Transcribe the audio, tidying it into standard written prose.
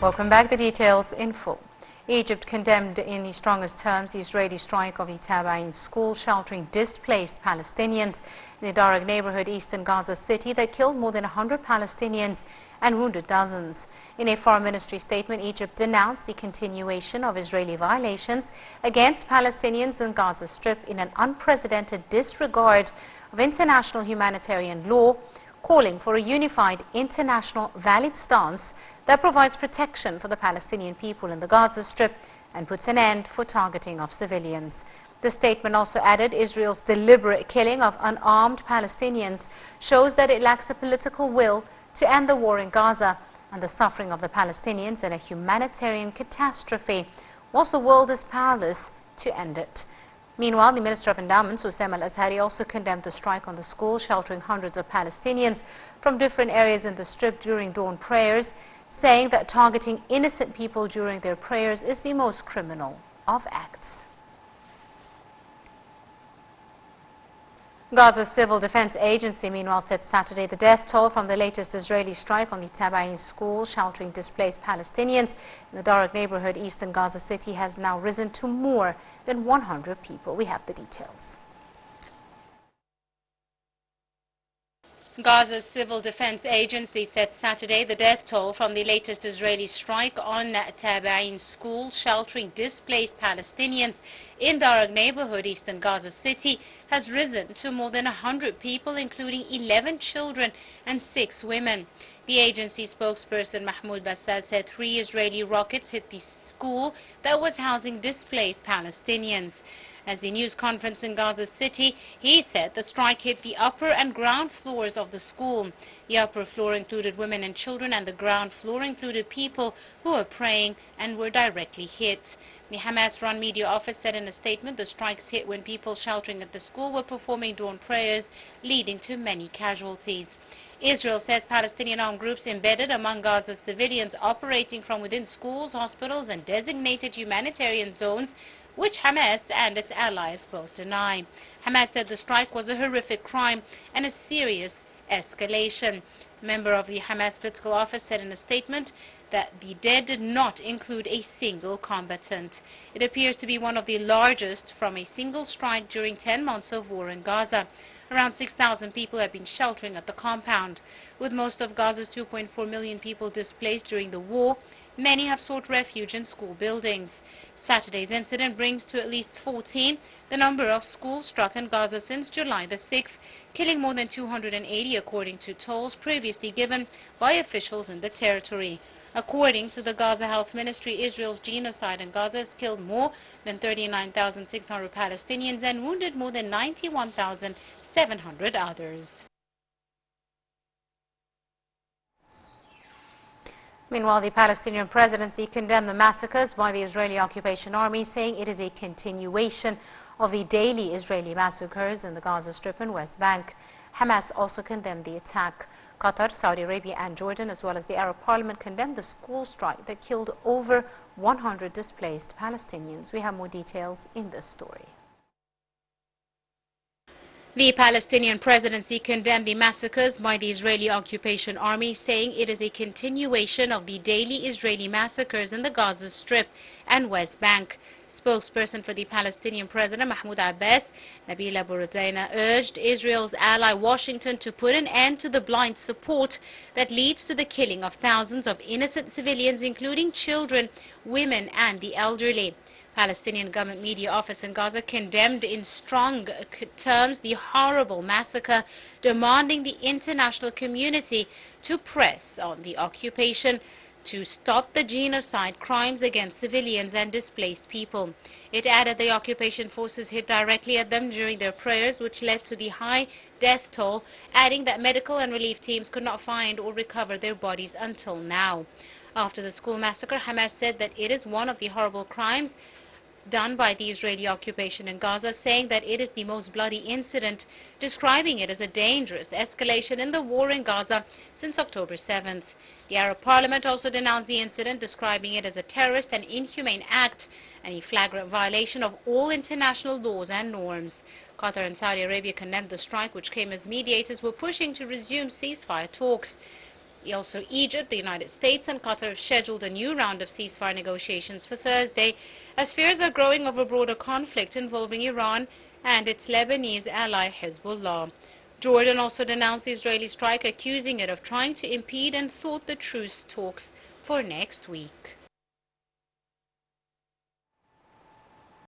Welcome back. The details in full. Egypt condemned in the strongest terms the Israeli strike of the Tabain school sheltering displaced Palestinians in the Darag neighborhood, eastern Gaza City, that killed more than 100 Palestinians and wounded dozens. In a foreign ministry statement, Egypt denounced the continuation of Israeli violations against Palestinians in Gaza Strip in an unprecedented disregard of international humanitarian law, calling for a unified international valid stance that provides protection for the Palestinian people in the Gaza Strip and puts an end for targeting of civilians. The statement also added Israel's deliberate killing of unarmed Palestinians shows that it lacks a political will to end the war in Gaza and the suffering of the Palestinians in a humanitarian catastrophe, whilst the world is powerless to end it. Meanwhile, the Minister of Endowments, Hussein al-Azhari, also condemned the strike on the school sheltering hundreds of Palestinians from different areas in the Strip during dawn prayers, saying that targeting innocent people during their prayers is the most criminal of acts. Gaza's Civil Defense Agency, meanwhile, said Saturday the death toll from the latest Israeli strike on the Tabain school sheltering displaced Palestinians in the Darag neighborhood, eastern Gaza City, has now risen to more than 100 people. We have the details. Gaza's Civil Defense Agency said Saturday the death toll from the latest Israeli strike on Tabain school sheltering displaced Palestinians in Darag neighborhood, eastern Gaza City, has risen to more than 100 people, including 11 children and 6 women. The agency spokesperson Mahmoud Bassad said 3 Israeli rockets hit the school that was housing displaced Palestinians. As the news conference in Gaza City, he said the strike hit the upper and ground floors of the school. The upper floor included women and children, and the ground floor included people who were praying and were directly hit. The Hamas-run media office said in a statement the strikes hit when people sheltering at the school were performing dawn prayers, leading to many casualties. Israel says Palestinian armed groups embedded among Gaza's civilians operating from within schools, hospitals and designated humanitarian zones, which Hamas and its allies both deny. Hamas said the strike was a horrific crime and a serious escalation. A member of the Hamas political office said in a statement that the dead did not include a single combatant. It appears to be one of the largest from a single strike during 10 months of war in Gaza. Around 6,000 people have been sheltering at the compound. With most of Gaza's 2.4 million people displaced during the war, many have sought refuge in school buildings. Saturday's incident brings to at least 14 the number of schools struck in Gaza since July the 6th, killing more than 280 according to tolls previously given by officials in the territory. According to the Gaza Health Ministry, Israel's genocide in Gaza has killed more than 39,600 Palestinians and wounded more than 91,700 others. Meanwhile, the Palestinian presidency condemned the massacres by the Israeli occupation army, saying it is a continuation of the daily Israeli massacres in the Gaza Strip and West Bank. Hamas also condemned the attack. Qatar, Saudi Arabia and Jordan, as well as the Arab Parliament, condemned the school strike that killed over 100 displaced Palestinians. We have more details in this story. The Palestinian presidency condemned the massacres by the Israeli occupation army, saying it is a continuation of the daily Israeli massacres in the Gaza Strip and West Bank. Spokesperson for the Palestinian President Mahmoud Abbas, Nabila Bourdaina, urged Israel's ally Washington to put an end to the blind support that leads to the killing of thousands of innocent civilians, including children, women and the elderly. Palestinian government media office in Gaza condemned in strong terms the horrible massacre, demanding the international community to press on the occupation to stop the genocide crimes against civilians and displaced people. It added the occupation forces hit directly at them during their prayers, which led to the high death toll, adding that medical and relief teams could not find or recover their bodies until now. After the school massacre, Hamas said that it is one of the horrible crimes done by the Israeli occupation in Gaza, saying that it is the most bloody incident, describing it as a dangerous escalation in the war in Gaza since October 7th. The Arab Parliament also denounced the incident, describing it as a terrorist and inhumane act and a flagrant violation of all international laws and norms. Qatar and Saudi Arabia condemned the strike, which came as mediators were pushing to resume ceasefire talks. Also, Egypt, the United States and Qatar have scheduled a new round of ceasefire negotiations for Thursday, as fears are growing of a broader conflict involving Iran and its Lebanese ally Hezbollah. Jordan also denounced the Israeli strike, accusing it of trying to impede and thwart the truce talks for next week.